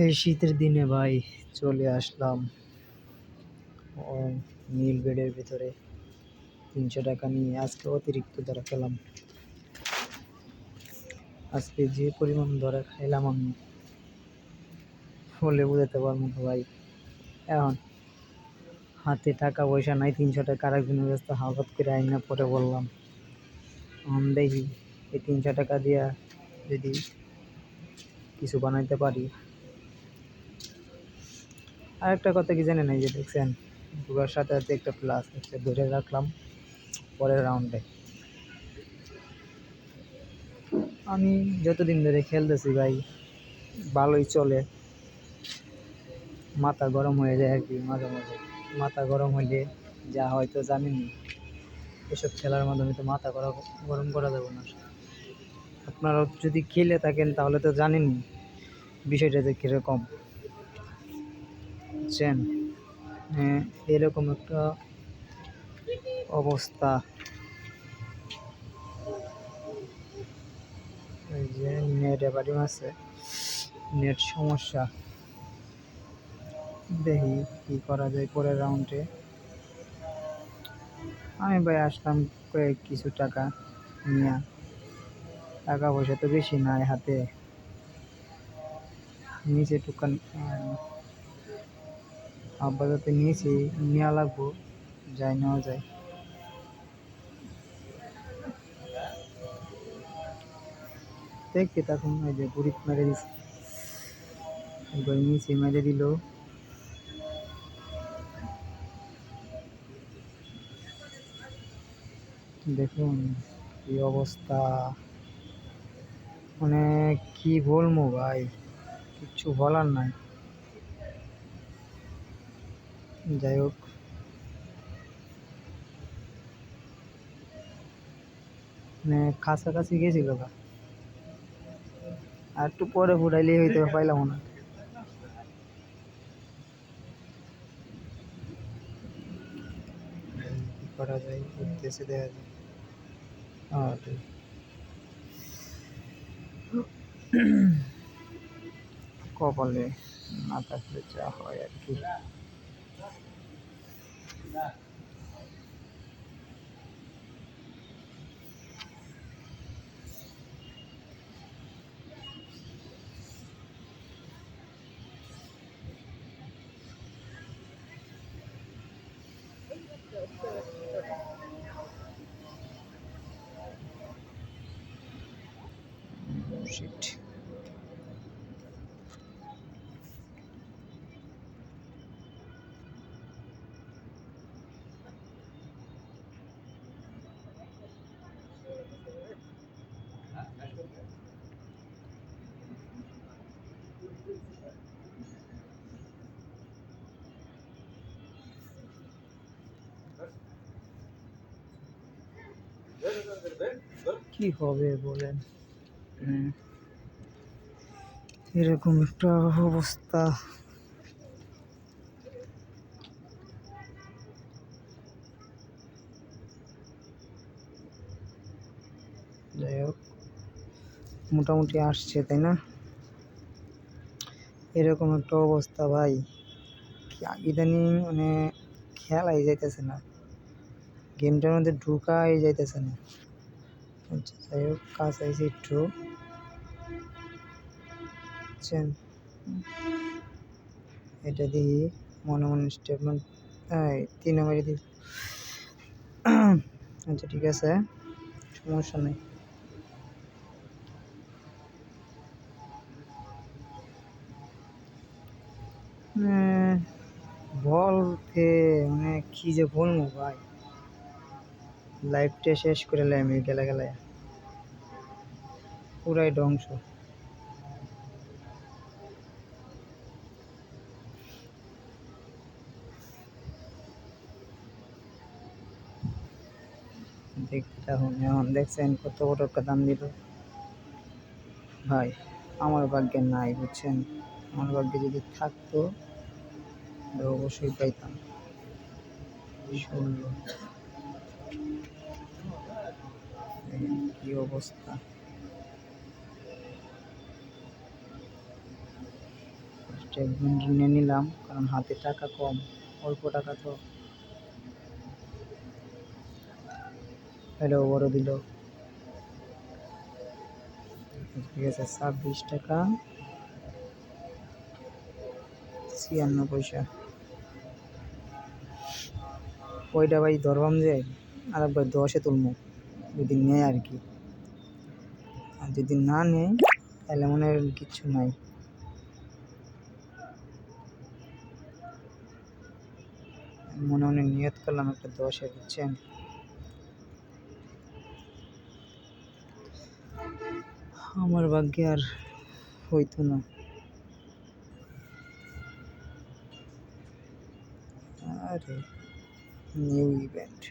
এই শীতের দিনে ভাই চলে আসলাম ও নীল বেডের ভিতরে 300 টাকা নিয়ে। আজকে অতিরিক্ত ধরা খেলাম। আজকে যে পরিমাণ ধরা খাইলাম আমি বলে বোঝাতে পারবো না ভাই। এখন হাতে টাকা পয়সা নাই, 300 টাকা আরেকজনের কাছে হাওলাত করে আইনা পরে বললাম এখন দেখি এই 300 টাকা দিয়া যদি কিছু বানাইতে পারি। আরেকটা কথা কি জানেন, এই যে দেখছেন দুবার সাথে সাথে একটা প্লাস হচ্ছে, ধরে রাখলাম পরের রাউন্ডে। আমি যতদিন ধরে খেলতেছি ভাই ভালোই চলে, মাথা গরম হয়ে যায় আর কি মাঝে মাঝে। মাথা গরম হইলে যা হয়তো জানেনই, এসব খেলার মাধ্যমে তো মাথা গরম করা যাবে না। আপনারা যদি খেলে থাকেন তাহলে তো জানেনই বিষয়টা যে কীরকম, বুঝছেন? হ্যাঁ, এরকম একটা অবস্থা। এই যে নেট এবারে আছে, নেট সমস্যা। দেখি কি করা যায় পরের রাউন্ডে। আমি ভাই আসলাম কয়েক কিছু টাকা নিয়ে, টাকা পয়সা তো বেশি নাই হাতে, নিচে টুকান আপাতত নিয়েছি, নেওয়া লাগবো, যাই নেওয়া যায়। দেখতে তখন ওই যে বুড়িত মেরে দিচ্ছে, একবার নিচে মেরে দিল। দেখুন কি অবস্থা, মানে কি বলবো ভাই, কিচ্ছু বলার নাই। যাই হোক, মানে কাছাকাছি গেছিল গা, আর একটু পরে ফুটাইলেই হইতে পাইলাম না। কি করা যায়, উঠতেছে দেখা যায়। কপালে না থাকলে যা হয় আর কি। শিট। কি হবে বলেন? এরকম একটা অবস্থা। যাই হোক, মোটামুটি আসছে তাই না? এরকম একটা অবস্থা ভাই, ইদানিং মানে খেলাই যাইতেছে না, গেমটার মধ্যে ঢুকাই যাইতেছে না। আচ্ছা যাই হোক, কাজ আইছে একটু, বুঝছেন? এটা দিয়ে মনে মনে স্টেটমেন্ট 3 নম্বরে দিই। আচ্ছা ঠিক আছে, সমস্যা নেই। বলতে মানে কি যে বলবো ভাই, লাইফটা শেষ করে আমি গেলা গেলায় পুরাই ধ্বংস। দেখতে এখন দেখছেন কত বড় একটা দাম দিল ভাই। আমার ভাগ্যে নাই, বুঝছেন? আমার ভাগ্যে যদি থাকতো তাহলে অবশ্যই পাইতাম। 16, কি অবস্থা। স্টেটমেন্ট নিয়ে নিলাম, কারণ হাতে টাকা কম, অল্প টাকা তো। এটা বড় দিল, ঠিক আছে, 26 টাকা 56 পয়সা। ওইটা ভাই ধরবাম যে আরেকবার 10-এ তুলবো, যদি নেয় আর কি। আর যদি না নেয় তাহলে মনে হয় কিচ্ছু নাই। মনে মনে নিয়ত করলাম একটা 10-এ, বুঝছেন। আমার ভাগ্যে আর হইতো না। আরে নিউ ইভেন্ট।